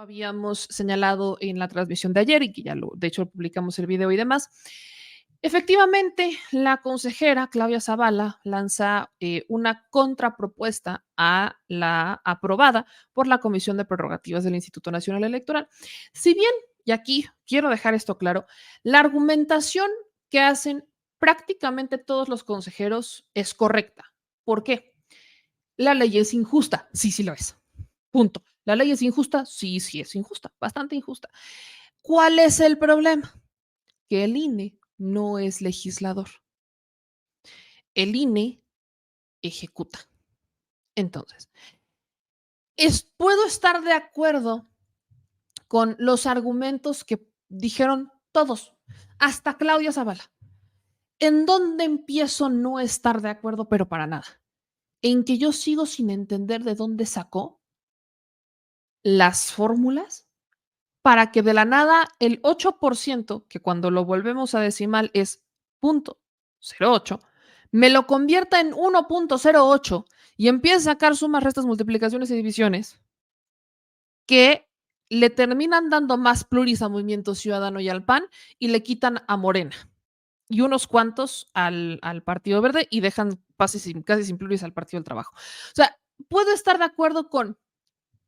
habíamos señalado en la transmisión de ayer y que de hecho, publicamos el video y demás. Efectivamente, la consejera Claudia Zavala lanza una contrapropuesta a la aprobada por la Comisión de Prerrogativas del Instituto Nacional Electoral. Si bien, y aquí quiero dejar esto claro, la argumentación que hacen prácticamente todos los consejeros es correcta. ¿Por qué? La ley es injusta. Sí, sí lo es. Punto. ¿La ley es injusta? Sí, sí es injusta, bastante injusta. ¿Cuál es el problema? Que el INE no es legislador. El INE ejecuta. Entonces, puedo estar de acuerdo con los argumentos que dijeron todos, hasta Claudia Zavala. ¿En dónde empiezo a no estar de acuerdo, pero para nada? En que yo sigo sin entender de dónde sacó las fórmulas para que de la nada el 8%, que cuando lo volvemos a decimal es 0.08, me lo convierta en 1.08 y empiece a sacar sumas, restas, multiplicaciones y divisiones que le terminan dando más pluris a Movimiento Ciudadano y al PAN y le quitan a Morena y unos cuantos al Partido Verde y dejan casi sin pluris al Partido del Trabajo. O sea, puedo estar de acuerdo con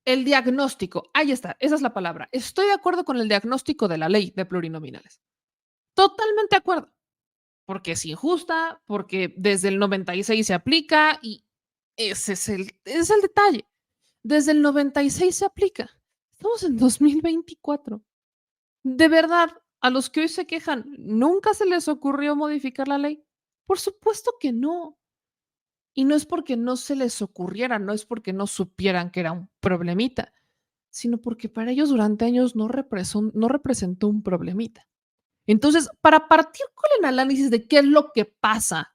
el diagnóstico, ahí está, esa es la palabra. Estoy de acuerdo con el diagnóstico de la ley de plurinominales. Totalmente de acuerdo, porque es injusta, porque desde el 96 se aplica y ese es el detalle. Desde el 96 se aplica. Estamos en 2024. De verdad, a los que hoy se quejan, ¿nunca se les ocurrió modificar la ley? Por supuesto que no. Y no es porque no se les ocurriera, no es porque no supieran que era un problemita, sino porque para ellos durante años no representó un problemita. Entonces, para partir con el análisis de qué es lo que pasa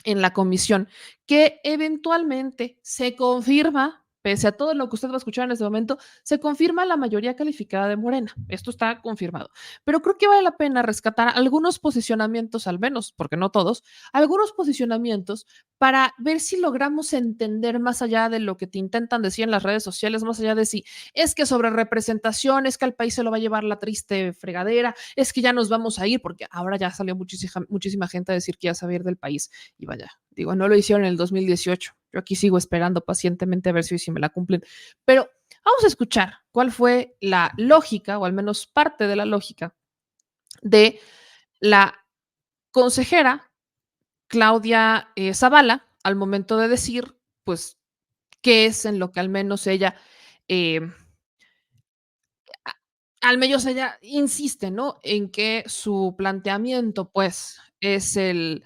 en la comisión, que eventualmente se confirma, pese a todo lo que usted va a escuchar en este momento, se confirma la mayoría calificada de Morena. Esto está confirmado. Pero creo que vale la pena rescatar algunos posicionamientos, al menos, porque no todos, algunos posicionamientos para ver si logramos entender más allá de lo que te intentan decir en las redes sociales, más allá de si es que sobre representación, es que al país se lo va a llevar la triste fregadera, es que ya nos vamos a ir, porque ahora ya salió muchísima gente a decir que ya se va a ir del país. Y vaya, digo, no lo hicieron en el 2018. Yo aquí sigo esperando pacientemente a ver si hoy sí me la cumplen. Pero vamos a escuchar cuál fue la lógica, o al menos parte de la lógica, de la consejera Claudia Zavala al momento de decir, pues, qué es en lo que al menos ella, eh, al menos ella insiste, ¿no? En que su planteamiento, pues, es el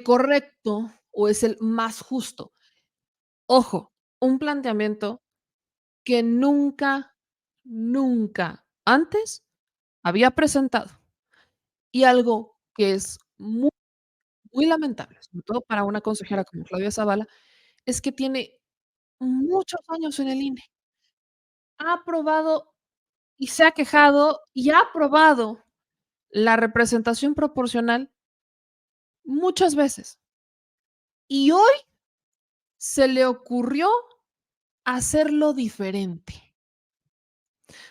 correcto o es el más justo. Ojo, un planteamiento que nunca antes había presentado. Y algo que es muy lamentable, sobre todo para una consejera como Claudia Zavala, es que tiene muchos años en el INE. Ha aprobado y se ha quejado y ha aprobado la representación proporcional muchas veces. Y hoy se le ocurrió hacerlo diferente.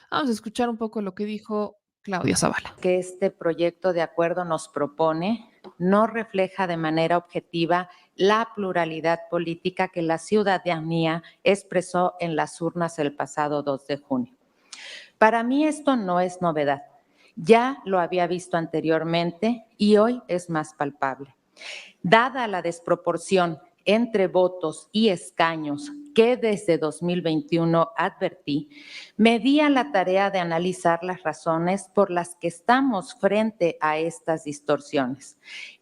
Vamos a escuchar un poco lo que dijo Claudia Zavala. Que este proyecto de acuerdo nos propone no refleja de manera objetiva la pluralidad política que la ciudadanía expresó en las urnas el pasado 2 de junio. Para mí esto no es novedad. Ya lo había visto anteriormente y hoy es más palpable. Dada la desproporción entre votos y escaños que desde 2021 advertí, me di a la tarea de analizar las razones por las que estamos frente a estas distorsiones,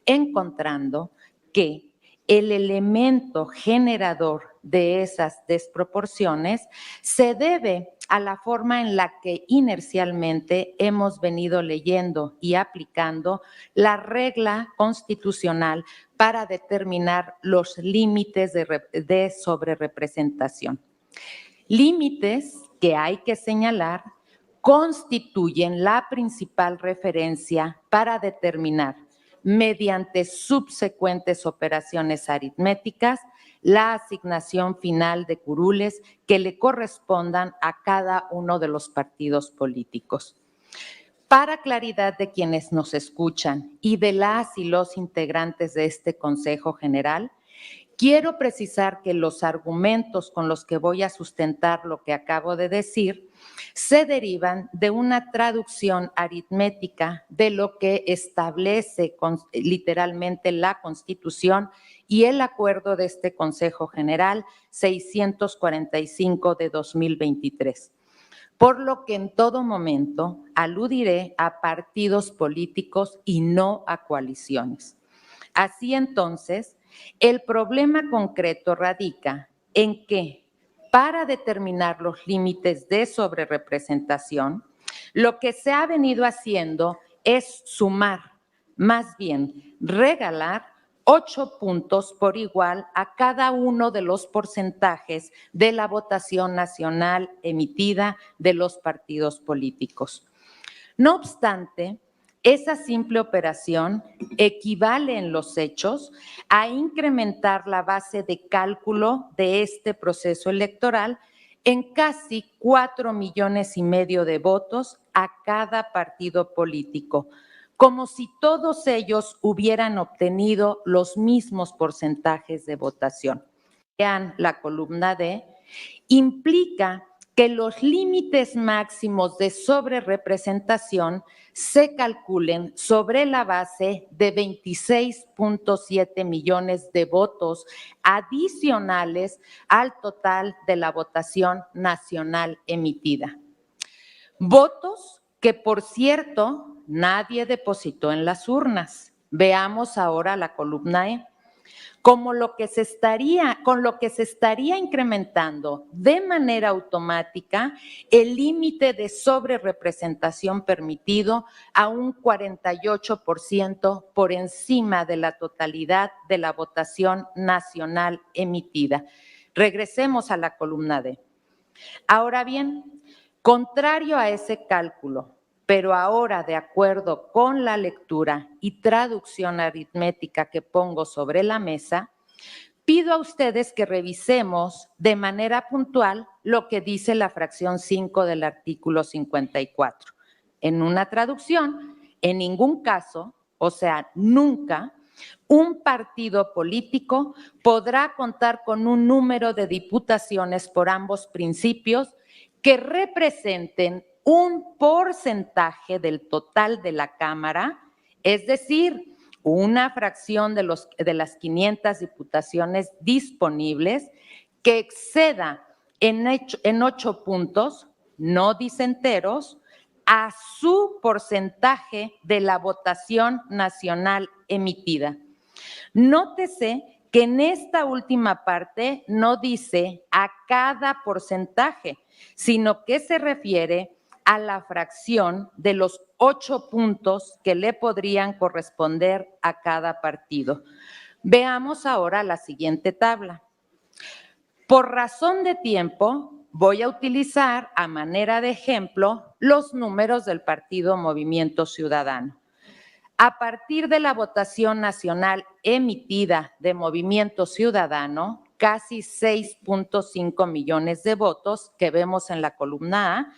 encontrando que el elemento generador de esas desproporciones se debe a la forma en la que inercialmente hemos venido leyendo y aplicando la regla constitucional para determinar los límites de sobrerepresentación. Límites que hay que señalar constituyen la principal referencia para determinar, mediante subsecuentes operaciones aritméticas, la asignación final de curules que le correspondan a cada uno de los partidos políticos. Para claridad de quienes nos escuchan y de las y los integrantes de este Consejo General, quiero precisar que los argumentos con los que voy a sustentar lo que acabo de decir se derivan de una traducción aritmética de lo que establece literalmente la Constitución y el acuerdo de este Consejo General 645 de 2023. Por lo que en todo momento aludiré a partidos políticos y no a coaliciones. Así entonces, el problema concreto radica en que, para determinar los límites de sobrerrepresentación, lo que se ha venido haciendo es sumar, más bien regalar 8 puntos por igual a cada uno de los porcentajes de la votación nacional emitida de los partidos políticos. No obstante, esa simple operación equivale en los hechos a incrementar la base de cálculo de este proceso electoral en casi 4,5 millones de votos a cada partido político, como si todos ellos hubieran obtenido los mismos porcentajes de votación. Vean la columna D, implica que los límites máximos de sobrerrepresentación se calculen sobre la base de 26,7 millones de votos adicionales al total de la votación nacional emitida. Votos que, por cierto, nadie depositó en las urnas. Veamos ahora la columna E. Con lo que se estaría incrementando de manera automática el límite de sobrerrepresentación permitido a un 48% por encima de la totalidad de la votación nacional emitida. Regresemos a la columna D. Ahora bien, contrario a ese cálculo, pero ahora de acuerdo con la lectura y traducción aritmética que pongo sobre la mesa, pido a ustedes que revisemos de manera puntual lo que dice la fracción 5 del artículo 54. En una traducción, en ningún caso, o sea, nunca, un partido político podrá contar con un número de diputaciones por ambos principios que representen un porcentaje del total de la Cámara, es decir, una fracción de las 500 diputaciones disponibles que exceda en 8 puntos, no disenteros, a su porcentaje de la votación nacional emitida. Nótese que en esta última parte no dice a cada porcentaje, sino que se refiere a la fracción de los 8 puntos que le podrían corresponder a cada partido. Veamos ahora la siguiente tabla. Por razón de tiempo, voy a utilizar a manera de ejemplo los números del partido Movimiento Ciudadano. A partir de la votación nacional emitida de Movimiento Ciudadano, casi 6,5 millones de votos que vemos en la columna A,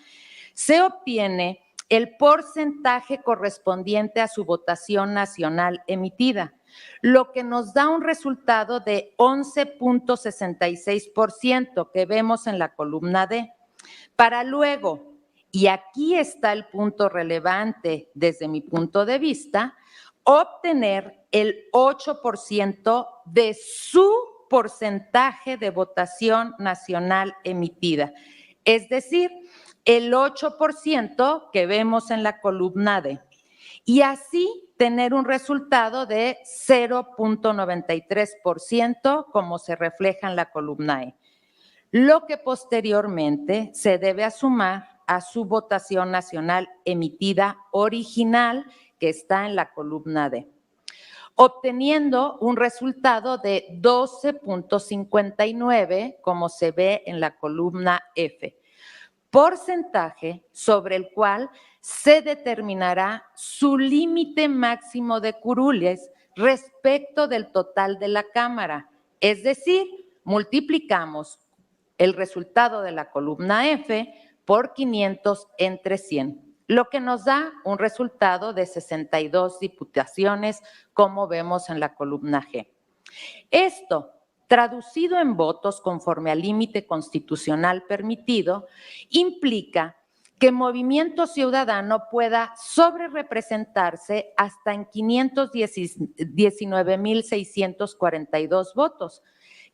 se obtiene el porcentaje correspondiente a su votación nacional emitida, lo que nos da un resultado de 11,66% que vemos en la columna D, para luego, y aquí está el punto relevante desde mi punto de vista, obtener el 8% de su porcentaje de votación nacional emitida, es decir, el 8% que vemos en la columna D, y así tener un resultado de 0,93% como se refleja en la columna E, lo que posteriormente se debe sumar a su votación nacional emitida original que está en la columna D, obteniendo un resultado de 12,59 como se ve en la columna F, porcentaje sobre el cual se determinará su límite máximo de curules respecto del total de la Cámara, es decir, multiplicamos el resultado de la columna F por 500 entre 100, lo que nos da un resultado de 62 diputaciones, como vemos en la columna G. Esto, traducido en votos conforme al límite constitucional permitido, implica que Movimiento Ciudadano pueda sobrerepresentarse hasta en 519,642 votos,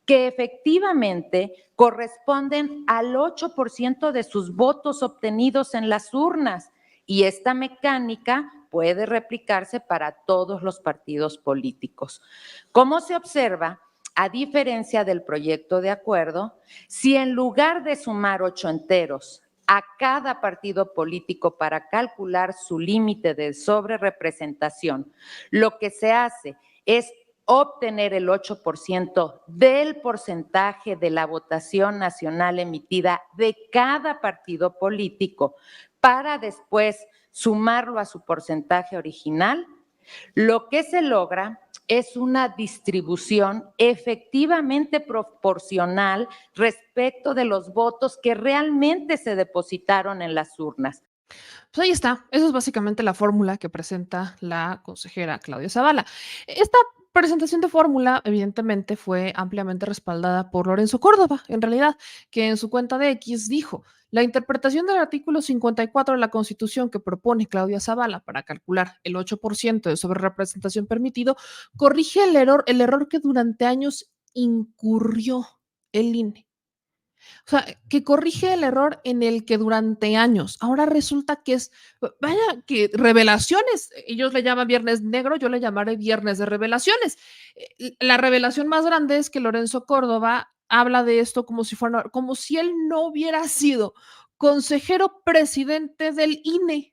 que efectivamente corresponden al 8% de sus votos obtenidos en las urnas, y esta mecánica puede replicarse para todos los partidos políticos. Como se observa, a diferencia del proyecto de acuerdo, si en lugar de sumar 8 enteros a cada partido político para calcular su límite de sobrerepresentación, lo que se hace es obtener el 8% del porcentaje de la votación nacional emitida de cada partido político para después sumarlo a su porcentaje original, lo que se logra es una distribución efectivamente proporcional respecto de los votos que realmente se depositaron en las urnas. Pues ahí está, esa es básicamente la fórmula que presenta la consejera Claudia Zavala. Esta presentación de fórmula, evidentemente, fue ampliamente respaldada por Lorenzo Córdoba, en realidad, que en su cuenta de X dijo: la interpretación del artículo 54 de la Constitución que propone Claudia Zavala para calcular el 8% de sobrerepresentación permitido corrige el error que durante años incurrió el INE. O sea, que corrige el error en el que durante años, ahora resulta que es, vaya, que revelaciones, ellos le llaman Viernes Negro, yo le llamaré Viernes de Revelaciones. La revelación más grande es que Lorenzo Córdoba habla de esto como si fuera, como si él no hubiera sido consejero presidente del INE,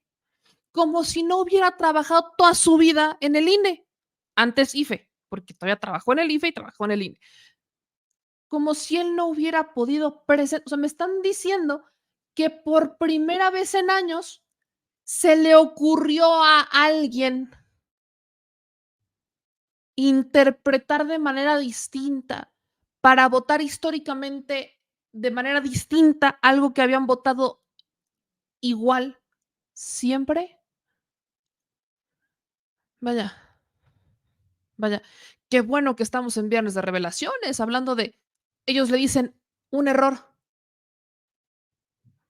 como si no hubiera trabajado toda su vida en el INE, antes IFE, porque todavía trabajó en el IFE y trabajó en el INE, como si él no hubiera podido presentar. O sea, me están diciendo que por primera vez en años se le ocurrió a alguien interpretar de manera distinta para votar históricamente de manera distinta algo que habían votado igual siempre. Vaya, vaya, qué bueno que estamos en Viernes de Revelaciones, hablando de, ellos le dicen un error.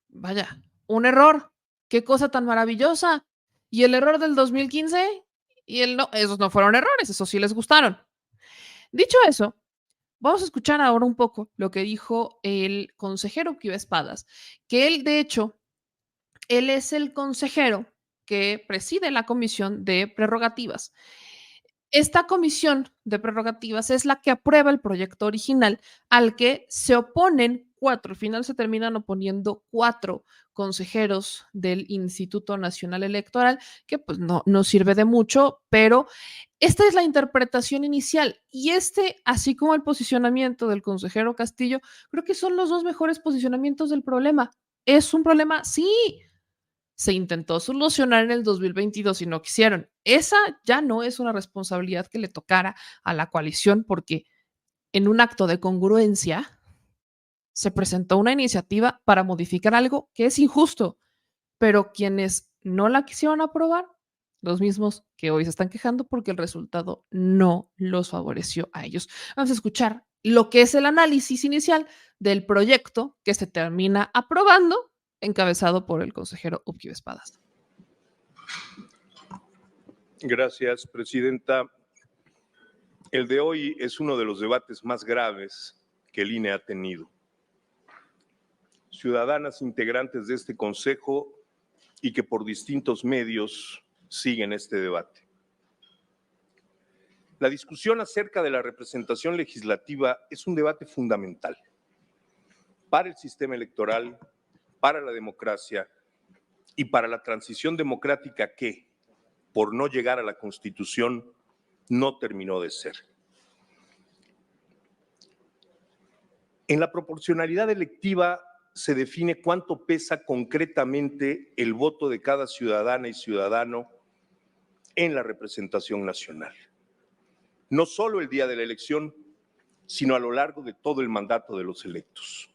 Vaya, un error. Qué cosa tan maravillosa. Y el error del 2015 y el no, esos no fueron errores, esos sí les gustaron. Dicho eso, vamos a escuchar ahora un poco lo que dijo el consejero Uquiba Espadas, que él, de hecho, él es el consejero que preside la comisión de prerrogativas. Esta comisión de prerrogativas es la que aprueba el proyecto original al que se oponen 4. Al final se terminan oponiendo 4 consejeros del Instituto Nacional Electoral, que pues no sirve de mucho, pero esta es la interpretación inicial. Y así como el posicionamiento del consejero Castillo, creo que son los dos mejores posicionamientos del problema. ¿Es un problema? Sí, se intentó solucionar en el 2022 y no quisieron. Esa ya no es una responsabilidad que le tocara a la coalición, porque en un acto de congruencia se presentó una iniciativa para modificar algo que es injusto, pero quienes no la quisieron aprobar, los mismos que hoy se están quejando porque el resultado no los favoreció a ellos. Vamos a escuchar lo que es el análisis inicial del proyecto que se termina aprobando, encabezado por el consejero Uquiba Espadas. Gracias, presidenta. El de hoy es uno de los debates más graves que el INE ha tenido. Ciudadanas integrantes de este consejo y que por distintos medios siguen este debate. La discusión acerca de la representación legislativa es un debate fundamental para el sistema electoral, para la democracia y para la transición democrática que, por no llegar a la Constitución, no terminó de ser. En la proporcionalidad electiva se define cuánto pesa concretamente el voto de cada ciudadana y ciudadano en la representación nacional. No solo el día de la elección, sino a lo largo de todo el mandato de los electos.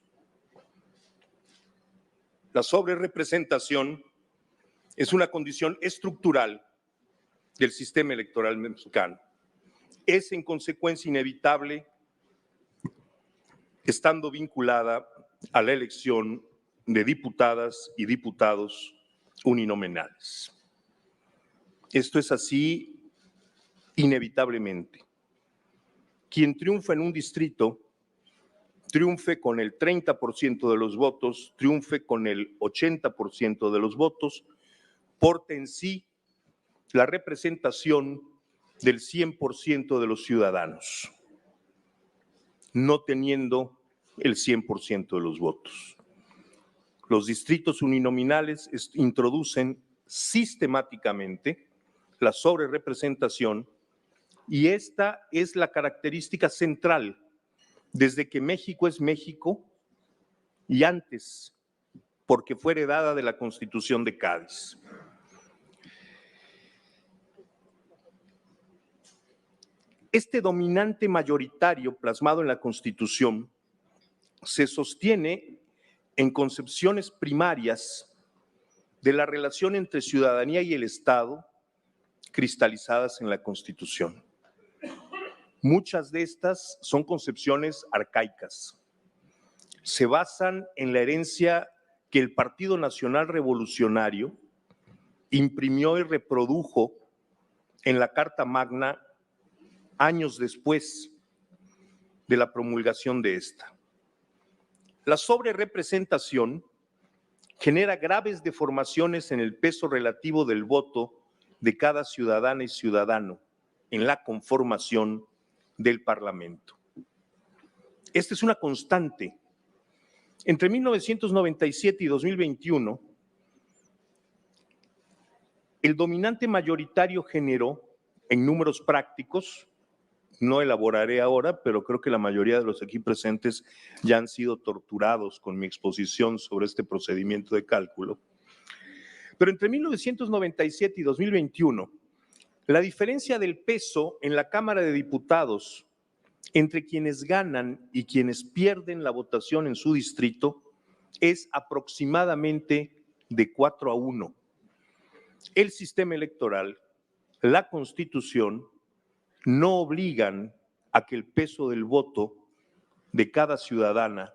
La sobrerepresentación es una condición estructural del sistema electoral mexicano. Es en consecuencia inevitable, estando vinculada a la elección de diputadas y diputados uninominales. Esto es así inevitablemente. Quien triunfa en un distrito, triunfe con el 30% de los votos, triunfe con el 80% de los votos, porta en sí la representación del 100% de los ciudadanos, no teniendo el 100% de los votos. Los distritos uninominales introducen sistemáticamente la sobrerepresentación y esta es la característica central desde que México es México y antes, porque fue heredada de la Constitución de Cádiz. Este dominante mayoritario plasmado en la Constitución se sostiene en concepciones primarias de la relación entre ciudadanía y el Estado cristalizadas en la Constitución. Muchas de estas son concepciones arcaicas. Se basan en la herencia que el Partido Nacional Revolucionario imprimió y reprodujo en la Carta Magna años después de la promulgación de esta. La sobrerepresentación genera graves deformaciones en el peso relativo del voto de cada ciudadana y ciudadano en la conformación del Parlamento. Esta es una constante. Entre 1997 y 2021, el dominante mayoritario generó, en números prácticos, no elaboraré ahora, pero creo que la mayoría de los aquí presentes ya han sido torturados con mi exposición sobre este procedimiento de cálculo. Pero entre 1997 y 2021, la diferencia del peso en la Cámara de Diputados entre quienes ganan y quienes pierden la votación en su distrito es aproximadamente de 4-1. El sistema electoral, la Constitución, no obligan a que el peso del voto de cada ciudadana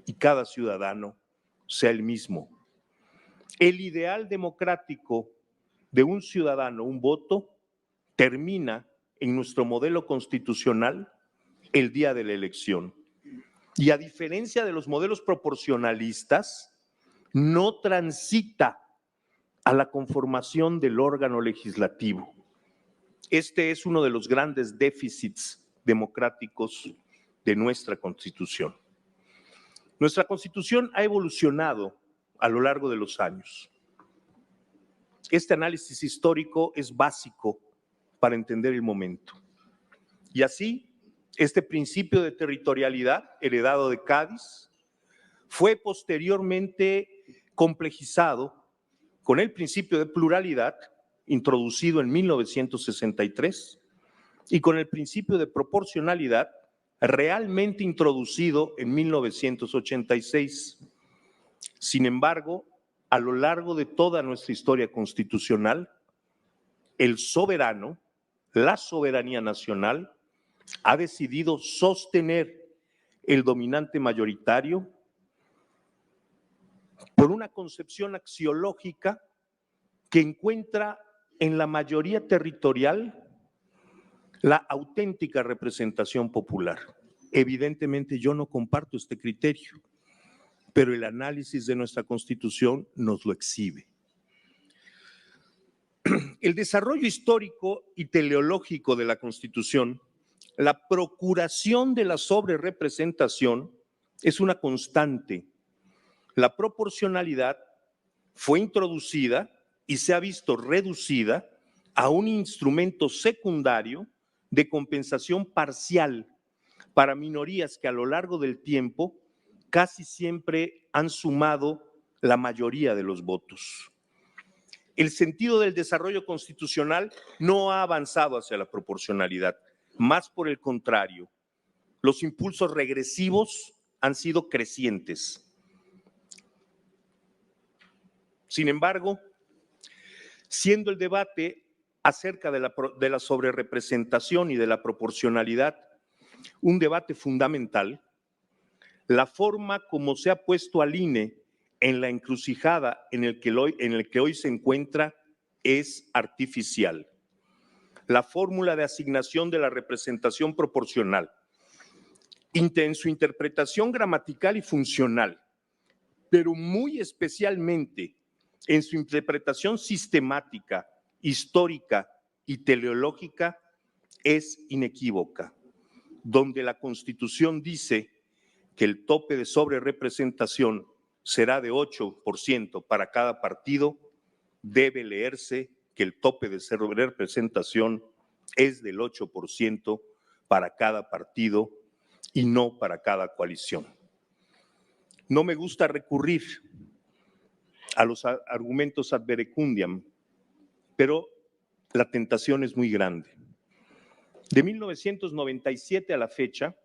y cada ciudadano sea el mismo. El ideal democrático de un ciudadano, un voto, termina en nuestro modelo constitucional el día de la elección. Y a diferencia de los modelos proporcionalistas, no transita a la conformación del órgano legislativo. Este es uno de los grandes déficits democráticos de nuestra Constitución. Nuestra Constitución ha evolucionado a lo largo de los años. Este análisis histórico es básico para entender el momento. Y así, este principio de territorialidad heredado de Cádiz fue posteriormente complejizado con el principio de pluralidad introducido en 1963 y con el principio de proporcionalidad realmente introducido en 1986. Sin embargo, a lo largo de toda nuestra historia constitucional, el soberano, la soberanía nacional, ha decidido sostener el dominante mayoritario por una concepción axiológica que encuentra en la mayoría territorial la auténtica representación popular. Evidentemente yo no comparto este criterio, pero el análisis de nuestra Constitución nos lo exhibe. El desarrollo histórico y teleológico de la Constitución, la procuración de la sobrerepresentación es una constante. La proporcionalidad fue introducida y se ha visto reducida a un instrumento secundario de compensación parcial para minorías que a lo largo del tiempo casi siempre han sumado la mayoría de los votos. El sentido del desarrollo constitucional no ha avanzado hacia la proporcionalidad, más por el contrario. los impulsos regresivos han sido crecientes. Sin embargo, siendo el debate acerca de la sobrerepresentación y de la proporcionalidad un debate fundamental, la forma como se ha puesto al INE en la encrucijada en el que hoy se encuentra es artificial. La fórmula de asignación de la representación proporcional, en su interpretación gramatical y funcional, pero muy especialmente en su interpretación sistemática, histórica y teleológica, es inequívoca, donde la Constitución dice que el tope de sobrerepresentación será de 8% para cada partido, debe leerse que el tope de sobrerepresentación es del 8% para cada partido y no para cada coalición. No me gusta recurrir a los argumentos ad verecundiam, pero la tentación es muy grande. De 1997 a la fecha,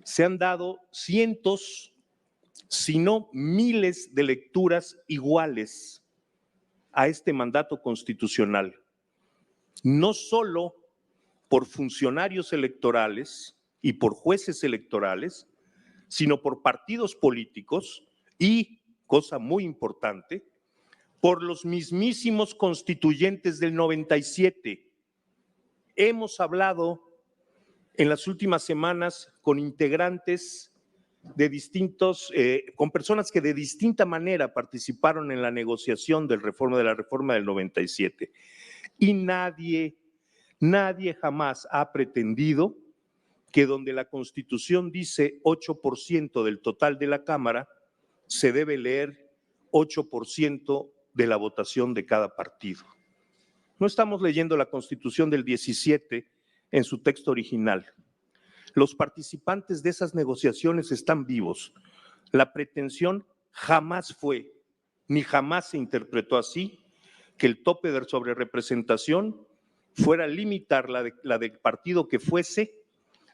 se han dado cientos, si no miles de lecturas iguales a este mandato constitucional, no solo por funcionarios electorales y por jueces electorales, sino por partidos políticos y, cosa muy importante, por los mismísimos constituyentes del 97. Hemos hablado en las últimas semanas con integrantes de con personas que de distinta manera participaron en la negociación de la reforma del 97. Y nadie jamás ha pretendido que donde la Constitución dice 8% del total de la Cámara, se debe leer 8% de la votación de cada partido. No estamos leyendo la Constitución del 17 en su texto original. Los participantes de esas negociaciones están vivos. La pretensión jamás fue, ni jamás se interpretó así, que el tope de sobrerepresentación fuera limitar la del partido que fuese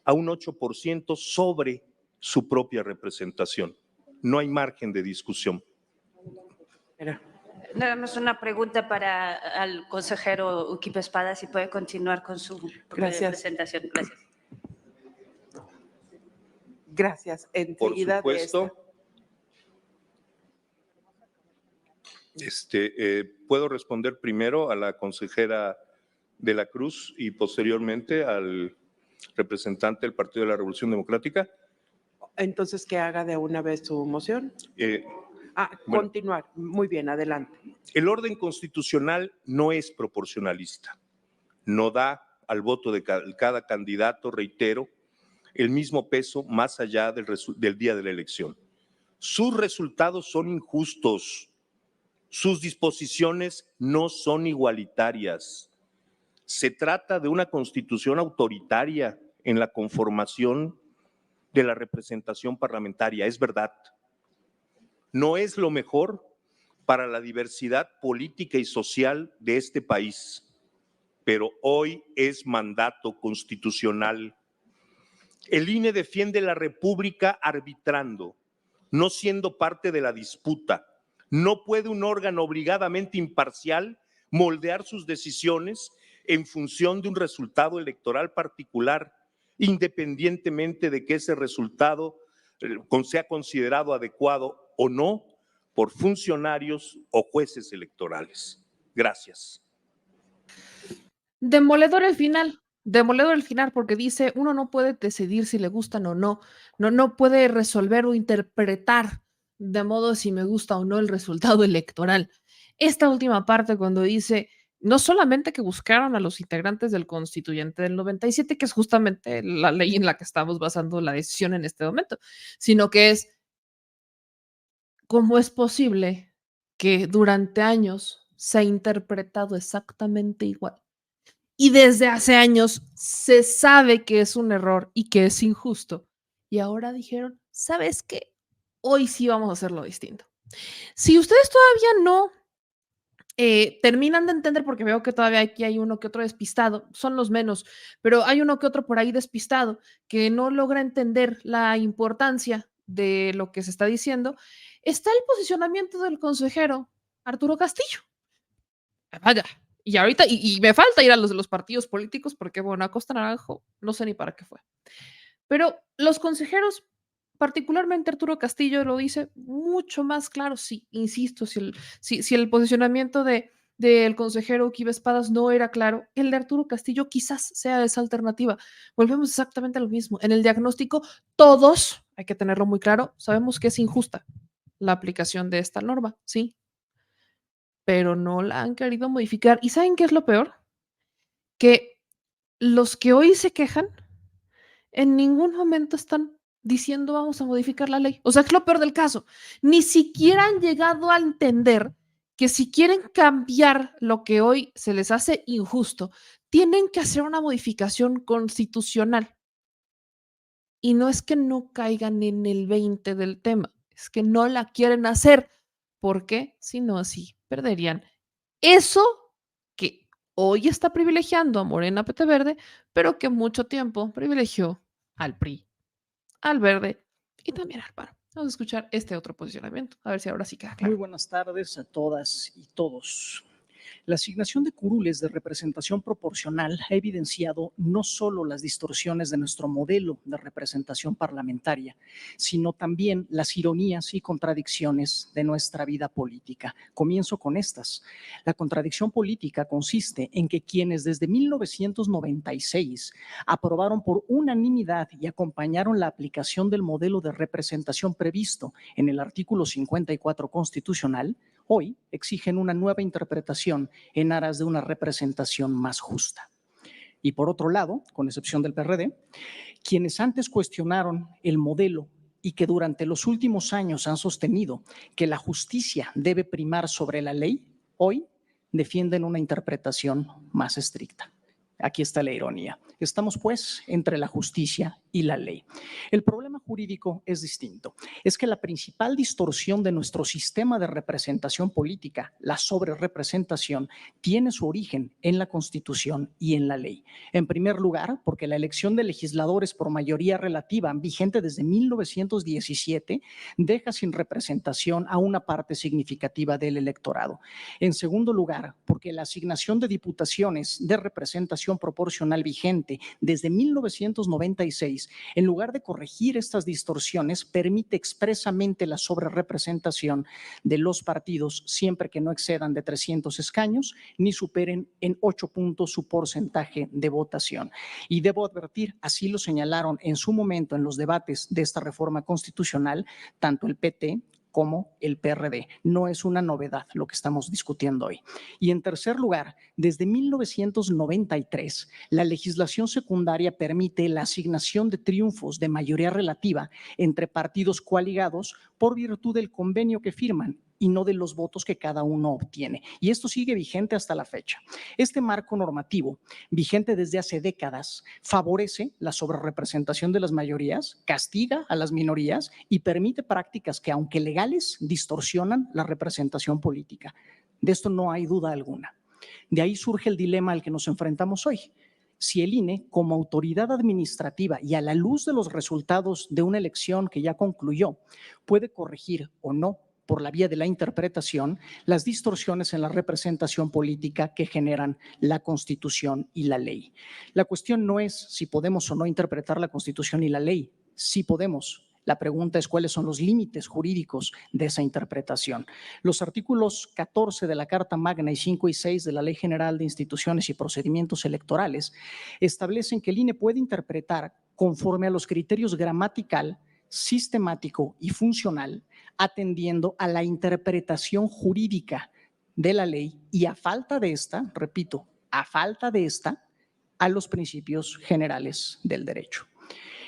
a un 8% sobre su propia representación. No hay margen de discusión. Nada más una pregunta para al consejero Uquipe Espada, si puede continuar con su presentación. Gracias. Gracias. Enseguida por supuesto. ¿Puedo responder primero a la consejera de la Cruz y posteriormente al representante del Partido de la Revolución Democrática? Entonces, que haga de una vez su moción. Bueno, continuar. Muy bien, adelante. El orden constitucional no es proporcionalista. No da al voto de cada candidato, reitero, el mismo peso más allá del día de la elección. Sus resultados son injustos. Sus disposiciones no son igualitarias. Se trata de una constitución autoritaria en la conformación de la representación parlamentaria, es verdad. No es lo mejor para la diversidad política y social de este país, pero hoy es mandato constitucional. El INE defiende la República arbitrando, no siendo parte de la disputa. No puede un órgano obligadamente imparcial moldear sus decisiones en función de un resultado electoral particular, independientemente de que ese resultado sea considerado adecuado o no por funcionarios o jueces electorales. Gracias. Demoledor el final, porque dice, uno no puede decidir si le gustan o no, no puede resolver o interpretar de modo si me gusta o no el resultado electoral. Esta última parte cuando dice, no solamente que buscaron a los integrantes del constituyente del 97, que es justamente la ley en la que estamos basando la decisión en este momento, sino que es, ¿cómo es posible que durante años se ha interpretado exactamente igual? Y desde hace años se sabe que es un error y que es injusto. Y ahora dijeron, ¿sabes qué? Hoy sí vamos a hacerlo distinto. Si ustedes todavía no terminan de entender, porque veo que todavía aquí hay uno que otro despistado, son los menos, pero hay uno que otro por ahí despistado que no logra entender la importancia de lo que se está diciendo. Está el posicionamiento del consejero Arturo Castillo. Vaya, y ahorita, y me falta ir a los de los partidos políticos, porque bueno, a Costa Naranjo no sé ni para qué fue. Pero los consejeros, particularmente Arturo Castillo, lo dice mucho más claro. Sí, insisto, si el posicionamiento del consejero Uquibe Espadas no era claro, el de Arturo Castillo quizás sea esa alternativa. Volvemos exactamente a lo mismo. En el diagnóstico, todos, hay que tenerlo muy claro, sabemos que es injusta la aplicación de esta norma, sí, pero no la han querido modificar. ¿Y saben qué es lo peor? Que los que hoy se quejan en ningún momento están diciendo vamos a modificar la ley. O sea, es lo peor del caso. Ni siquiera han llegado a entender que si quieren cambiar lo que hoy se les hace injusto, tienen que hacer una modificación constitucional. Y no es que no caigan en el 20 del tema, es que no la quieren hacer. ¿Por qué? Si no, así perderían eso que hoy está privilegiando a Morena PT Verde, pero que mucho tiempo privilegió al PRI, al Verde y también al PAN. Vamos a escuchar este otro posicionamiento, a ver si ahora sí queda claro. Muy buenas tardes a todas y todos. La asignación de curules de representación proporcional ha evidenciado no solo las distorsiones de nuestro modelo de representación parlamentaria, sino también las ironías y contradicciones de nuestra vida política. Comienzo con estas. La contradicción política consiste en que quienes desde 1996 aprobaron por unanimidad y acompañaron la aplicación del modelo de representación previsto en el artículo 54 constitucional, hoy exigen una nueva interpretación en aras de una representación más justa. Y por otro lado, con excepción del PRD, quienes antes cuestionaron el modelo y que durante los últimos años han sostenido que la justicia debe primar sobre la ley, hoy defienden una interpretación más estricta. Aquí está la ironía. Estamos, pues, entre la justicia y la ley. El problema jurídico es distinto. Es que la principal distorsión de nuestro sistema de representación política, la sobrerepresentación, tiene su origen en la Constitución y en la ley. En primer lugar, porque la elección de legisladores por mayoría relativa, vigente desde 1917, deja sin representación a una parte significativa del electorado. En segundo lugar, porque la asignación de diputaciones de representación proporcional vigente desde 1996, en lugar de corregir estas distorsiones, permite expresamente la sobrerepresentación de los partidos siempre que no excedan de 300 escaños ni superen en 8 puntos su porcentaje de votación. Y debo advertir, así lo señalaron en su momento en los debates de esta reforma constitucional, tanto el PT como el PRD. No es una novedad lo que estamos discutiendo hoy. Y en tercer lugar, desde 1993, la legislación secundaria permite la asignación de triunfos de mayoría relativa entre partidos coaligados por virtud del convenio que firman y no de los votos que cada uno obtiene. Y esto sigue vigente hasta la fecha. Este marco normativo, vigente desde hace décadas, favorece la sobrerepresentación de las mayorías, castiga a las minorías y permite prácticas que, aunque legales, distorsionan la representación política. De esto no hay duda alguna. De ahí surge el dilema al que nos enfrentamos hoy. Si el INE, como autoridad administrativa y a la luz de los resultados de una elección que ya concluyó, puede corregir o no por la vía de la interpretación, las distorsiones en la representación política que generan la Constitución y la ley. La cuestión no es si podemos o no interpretar la Constitución y la ley. Sí podemos. La pregunta es cuáles son los límites jurídicos de esa interpretación. Los artículos 14 de la Carta Magna y 5 y 6 de la Ley General de Instituciones y Procedimientos Electorales establecen que el INE puede interpretar conforme a los criterios gramatical, sistemático y funcional, atendiendo a la interpretación jurídica de la ley y a falta de esta, repito, a falta de esta, a los principios generales del derecho.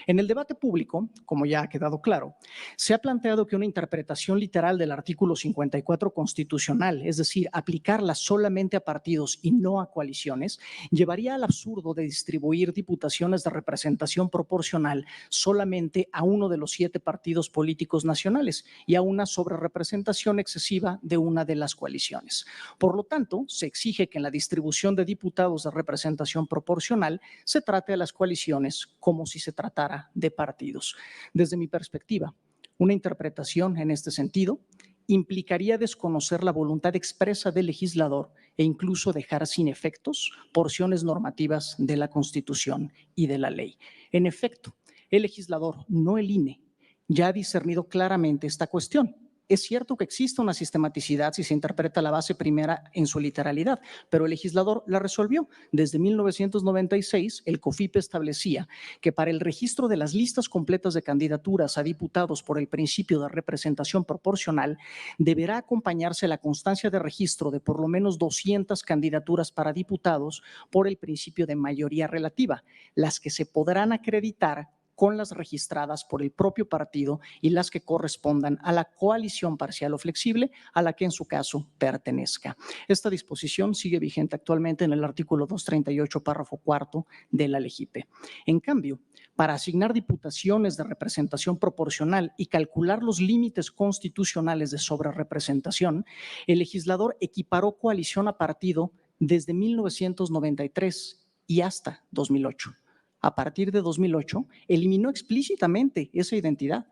En el debate público, como ya ha quedado claro, se ha planteado que una interpretación literal del artículo 54 constitucional, es decir, aplicarla solamente a partidos y no a coaliciones, llevaría al absurdo de distribuir diputaciones de representación proporcional solamente a uno de los 7 partidos políticos nacionales y a una sobrerepresentación excesiva de una de las coaliciones. Por lo tanto, se exige que en la distribución de diputados de representación proporcional se trate a las coaliciones como si se tratara de partidos. Desde mi perspectiva, una interpretación en este sentido implicaría desconocer la voluntad expresa del legislador e incluso dejar sin efectos porciones normativas de la Constitución y de la ley. En efecto, el legislador, no el INE, ya ha discernido claramente esta cuestión. Es cierto que existe una sistematicidad si se interpreta la base primera en su literalidad, pero el legislador la resolvió. Desde 1996, el COFIPE establecía que para el registro de las listas completas de candidaturas a diputados por el principio de representación proporcional, deberá acompañarse la constancia de registro de por lo menos 200 candidaturas para diputados por el principio de mayoría relativa, las que se podrán acreditar con las registradas por el propio partido y las que correspondan a la coalición parcial o flexible a la que en su caso pertenezca. Esta disposición sigue vigente actualmente en el artículo 238, párrafo cuarto de la LEGIPE. En cambio, para asignar diputaciones de representación proporcional y calcular los límites constitucionales de sobrerepresentación, el legislador equiparó coalición a partido desde 1993 y hasta 2008. A partir de 2008, eliminó explícitamente esa identidad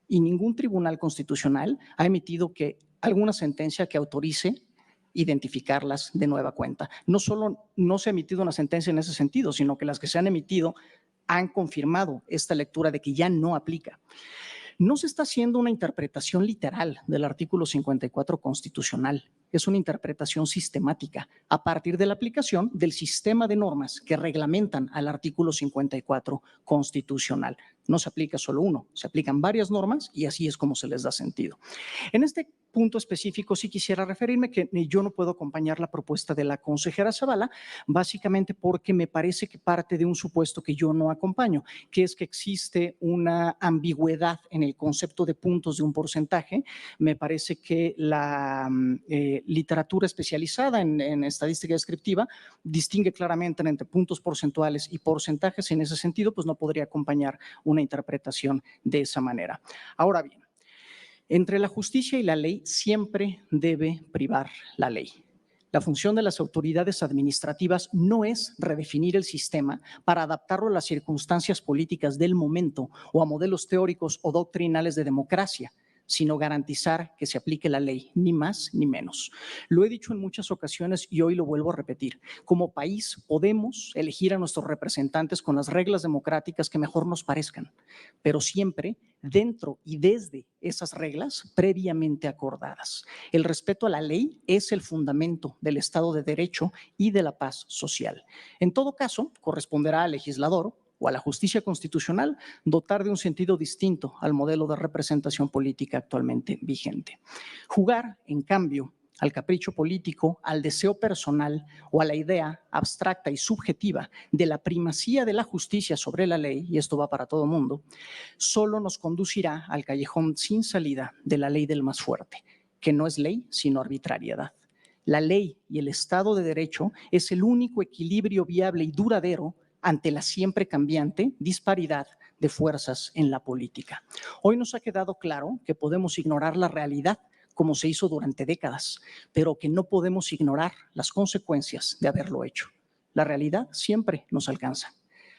y ningún tribunal constitucional ha emitido alguna sentencia que autorice identificarlas de nueva cuenta. No solo no se ha emitido una sentencia en ese sentido, sino que las que se han emitido han confirmado esta lectura de que ya no aplica. No se está haciendo una interpretación literal del artículo 54 constitucional, es una interpretación sistemática a partir de la aplicación del sistema de normas que reglamentan al artículo 54 constitucional. No se aplica solo uno, se aplican varias normas y así es como se les da sentido. En este punto específico sí quisiera referirme que yo no puedo acompañar la propuesta de la consejera Zavala, básicamente porque me parece que parte de un supuesto que yo no acompaño, que es que existe una ambigüedad en el concepto de puntos de un porcentaje. Me parece que la literatura especializada en estadística descriptiva distingue claramente entre puntos porcentuales y porcentajes. En ese sentido, pues no podría acompañar una interpretación de esa manera. Ahora bien, entre la justicia y la ley siempre debe privar la ley. La función de las autoridades administrativas no es redefinir el sistema para adaptarlo a las circunstancias políticas del momento o a modelos teóricos o doctrinales de democracia, sino garantizar que se aplique la ley, ni más ni menos. Lo he dicho en muchas ocasiones y hoy lo vuelvo a repetir. Como país podemos elegir a nuestros representantes con las reglas democráticas que mejor nos parezcan, pero siempre dentro y desde esas reglas previamente acordadas. El respeto a la ley es el fundamento del Estado de Derecho y de la paz social. En todo caso, corresponderá al legislador o a la justicia constitucional dotar de un sentido distinto al modelo de representación política actualmente vigente. Jugar, en cambio, al capricho político, al deseo personal o a la idea abstracta y subjetiva de la primacía de la justicia sobre la ley, y esto va para todo mundo, solo nos conducirá al callejón sin salida de la ley del más fuerte, que no es ley, sino arbitrariedad. La ley y el Estado de Derecho es el único equilibrio viable y duradero ante la siempre cambiante disparidad de fuerzas en la política. Hoy nos ha quedado claro que podemos ignorar la realidad como se hizo durante décadas, pero que no podemos ignorar las consecuencias de haberlo hecho. La realidad siempre nos alcanza.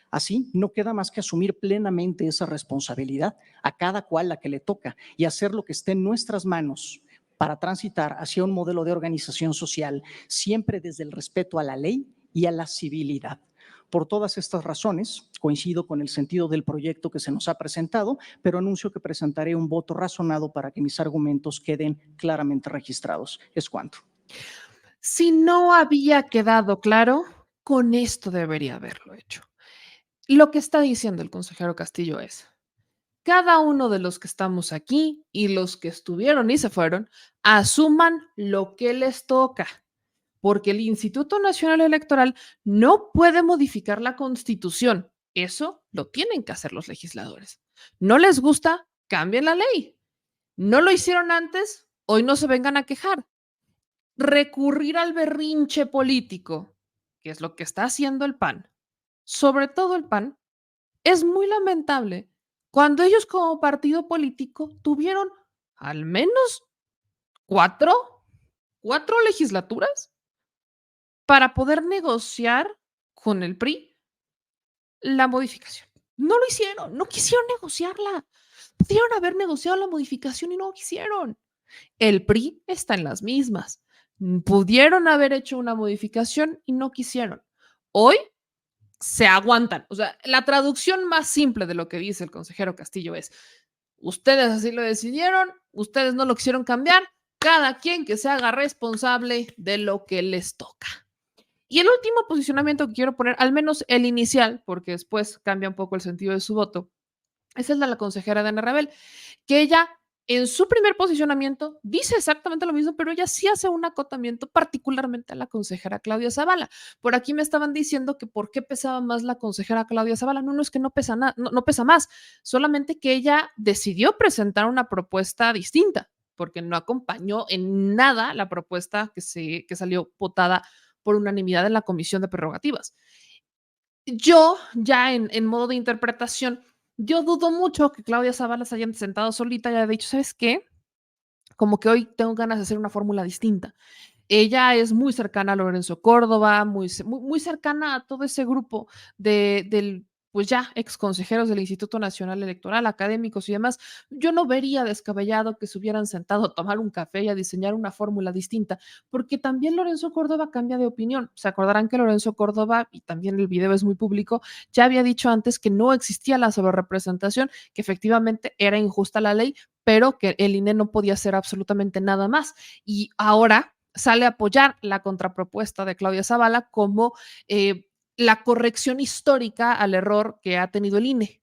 Así, no queda más que asumir plenamente esa responsabilidad, a cada cual la que le toca, y hacer lo que esté en nuestras manos para transitar hacia un modelo de organización social siempre desde el respeto a la ley y a la civilidad. Por todas estas razones, coincido con el sentido del proyecto que se nos ha presentado, pero anuncio que presentaré un voto razonado para que mis argumentos queden claramente registrados. Es cuanto. Si no había quedado claro, con esto debería haberlo hecho. Lo que está diciendo el consejero Castillo es: cada uno de los que estamos aquí y los que estuvieron y se fueron, asuman lo que les toca, porque el Instituto Nacional Electoral no puede modificar la Constitución. Eso lo tienen que hacer los legisladores. ¿No les gusta? Cambien la ley. ¿No lo hicieron antes? Hoy no se vengan a quejar. Recurrir al berrinche político, que es lo que está haciendo el PAN, sobre todo el PAN, es muy lamentable cuando ellos como partido político tuvieron al menos cuatro legislaturas para poder negociar con el PRI la modificación. No lo hicieron, no quisieron negociarla. Pudieron haber negociado la modificación y no quisieron. El PRI está en las mismas. Pudieron haber hecho una modificación y no quisieron. Hoy se aguantan. O sea, la traducción más simple de lo que dice el consejero Castillo es: ustedes así lo decidieron, ustedes no lo quisieron cambiar, cada quien que se haga responsable de lo que les toca. Y el último posicionamiento que quiero poner, al menos el inicial, porque después cambia un poco el sentido de su voto, es el de la consejera Dana Rabel, que ella en su primer posicionamiento dice exactamente lo mismo, pero ella sí hace un acotamiento particularmente a la consejera Claudia Zavala. Por aquí me estaban diciendo que por qué pesaba más la consejera Claudia Zavala. No, no es que no pesa, no pesa más, solamente que ella decidió presentar una propuesta distinta, porque no acompañó en nada la propuesta que salió votada por unanimidad en la Comisión de Prerrogativas. Yo, ya en modo de interpretación, yo dudo mucho que Claudia Zavala se haya sentado solita y haya dicho, ¿sabes qué? Como que hoy tengo ganas de hacer una fórmula distinta. Ella es muy cercana a Lorenzo Córdoba, muy cercana a todo ese grupo pues ya, ex consejeros del Instituto Nacional Electoral, académicos y demás. Yo no vería descabellado que se hubieran sentado a tomar un café y a diseñar una fórmula distinta, porque también Lorenzo Córdoba cambia de opinión. Se acordarán que Lorenzo Córdoba, y también el video es muy público, ya había dicho antes que no existía la sobrerepresentación, que efectivamente era injusta la ley, pero que el INE no podía hacer absolutamente nada más. Y ahora sale a apoyar la contrapropuesta de Claudia Zavala como la corrección histórica al error que ha tenido el INE.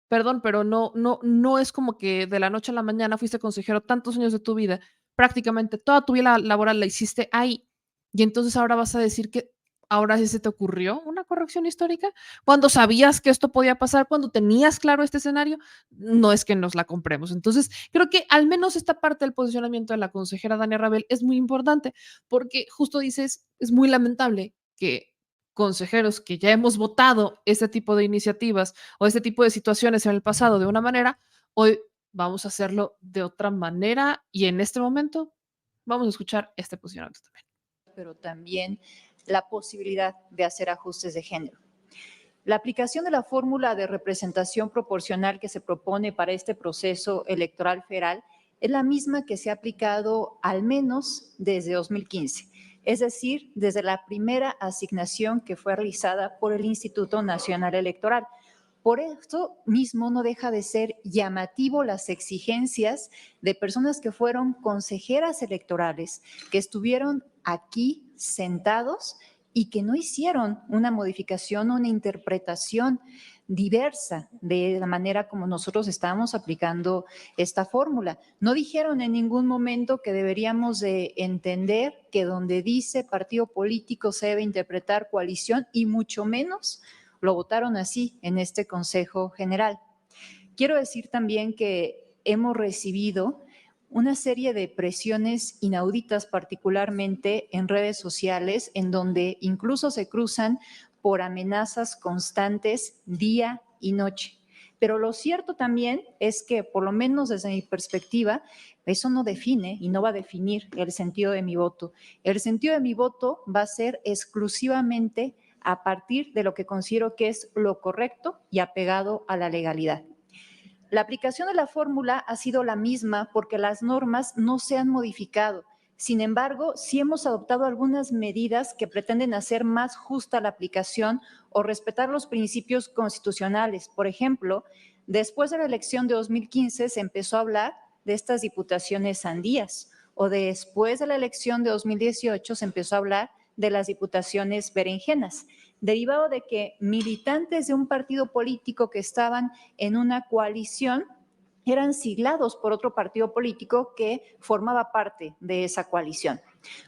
Perdón, pero no es como que de la noche a la mañana fuiste consejero tantos años de tu vida, prácticamente toda tu vida laboral la hiciste ahí, y entonces ahora vas a decir que ahora sí se te ocurrió una corrección histórica, cuando sabías que esto podía pasar, cuando tenías claro este escenario. No es que nos la compremos. Entonces, creo que al menos esta parte del posicionamiento de la consejera Dania Rabel es muy importante, porque justo dices, es muy lamentable que consejeros que ya hemos votado este tipo de iniciativas o este tipo de situaciones en el pasado de una manera, hoy vamos a hacerlo de otra manera, y en este momento vamos a escuchar este posicionamiento también. Pero también la posibilidad de hacer ajustes de género. La aplicación de la fórmula de representación proporcional que se propone para este proceso electoral federal es la misma que se ha aplicado al menos desde 2015, es decir, desde la primera asignación que fue realizada por el Instituto Nacional Electoral. Por eso mismo no deja de ser llamativo las exigencias de personas que fueron consejeras electorales, que estuvieron aquí sentados y que no hicieron una modificación o una interpretación diversa de la manera como nosotros estábamos aplicando esta fórmula. No dijeron en ningún momento que deberíamos de entender que donde dice partido político se debe interpretar coalición, y mucho menos lo votaron así en este Consejo General. Quiero decir también que hemos recibido una serie de presiones inauditas, particularmente en redes sociales, en donde incluso se cruzan por amenazas constantes día y noche. Pero lo cierto también es que, por lo menos desde mi perspectiva, eso no define y no va a definir el sentido de mi voto. El sentido de mi voto va a ser exclusivamente a partir de lo que considero que es lo correcto y apegado a la legalidad. La aplicación de la fórmula ha sido la misma porque las normas no se han modificado. Sin embargo, sí hemos adoptado algunas medidas que pretenden hacer más justa la aplicación o respetar los principios constitucionales. Por ejemplo, después de la elección de 2015 se empezó a hablar de estas diputaciones sandías, o después de la elección de 2018 se empezó a hablar de las diputaciones berenjenas, derivado de que militantes de un partido político que estaban en una coalición eran siglados por otro partido político que formaba parte de esa coalición.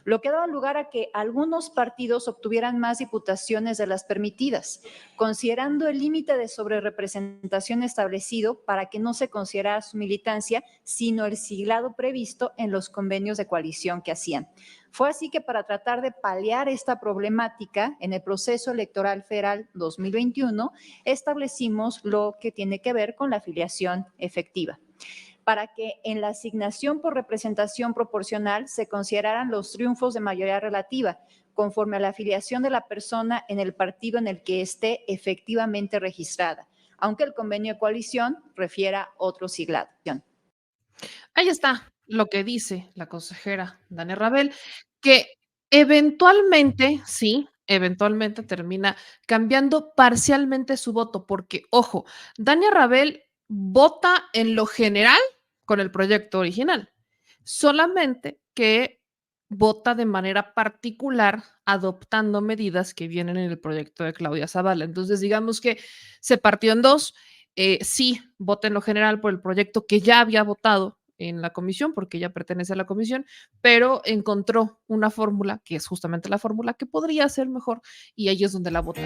lo que daba lugar a que algunos partidos obtuvieran más diputaciones de las permitidas, considerando el límite de sobrerepresentación establecido para que no se considerara su militancia, sino el siglado previsto en los convenios de coalición que hacían. Fue así que para tratar de paliar esta problemática en el proceso electoral federal 2021, establecimos lo que tiene que ver con la afiliación efectiva, para que en la asignación por representación proporcional se consideraran los triunfos de mayoría relativa, conforme a la afiliación de la persona en el partido en el que esté efectivamente registrada, aunque el convenio de coalición refiera otro siglado. Ahí está lo que dice la consejera Dania Rabel, que eventualmente, sí, eventualmente termina cambiando parcialmente su voto, porque, ojo, Dania Rabel vota en lo general con el proyecto original, solamente que vota de manera particular adoptando medidas que vienen en el proyecto de Claudia Zavala. Entonces, digamos que se partió en dos. Sí, vota en lo general por el proyecto que ya había votado en la comisión, porque ya pertenece a la comisión, pero encontró una fórmula, que es justamente la fórmula que podría ser mejor, y ahí es donde la vota.